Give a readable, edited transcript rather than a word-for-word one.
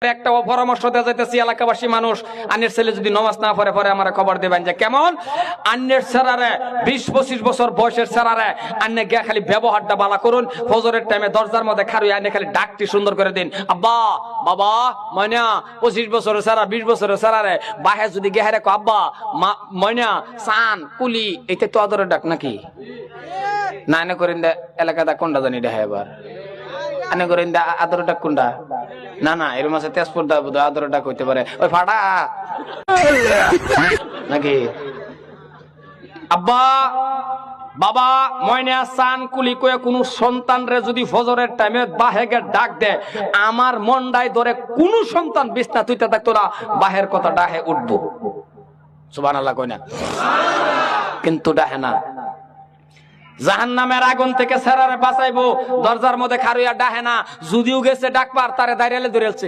একটা পরামর্শ দেওয়া যাইতেছি এলাকাবাসী মানুষ, আন্যের ছেলে যদি নামাজ না পড়ে পরে আমার খবর দেবেন যে কেমন আন্যের ছেড়ারে 20-25 বছর বয়সের ছেড়ারে আন্যে গিয়া খালি ব্যবহারটা বালা করুন। ফজরের টাইমে দরজার মধ্যে খারুই আন্যে খালি ডাকটি সুন্দর করে দিন, আব্বা বাবা ময়না। 25 বছরের ছেড়া 20 বছরের ছেড়ারে বাহে যদি গেহে রেখো আব্বা ময়না সান কুলি, এটা তো আদরের ডাক নাকি না? এনে করেন এলাকাটা কোনটা জানি দেখা এবার আনে করেন আদর ডাক কোনটা? না না এর মাসে তেজপুর আদর ডাক হইতে পারে ওই ফাটা নাকি আব্বা বাবা ময়না সান কুলি কয়ে কোন সন্তান রে যদি ফজরের টাইমে বাহেগে ডাক দেয়, আমার মন্ডায় ধরে কোন সন্তান বিছনা তুইতে থাকতো না, বাহের কথা ডাহে উঠবো। সুবহানাল্লাহ কই না? কিন্তু ডাহে না। জাহান্নামের আগুন থেকে সেরারে বাঁচাইবো, দরজার মধ্যে খারুইয়া ডাহে না। যদিও গেছে ডাকবার তারে দাঁড়িয়ে ধরেছে।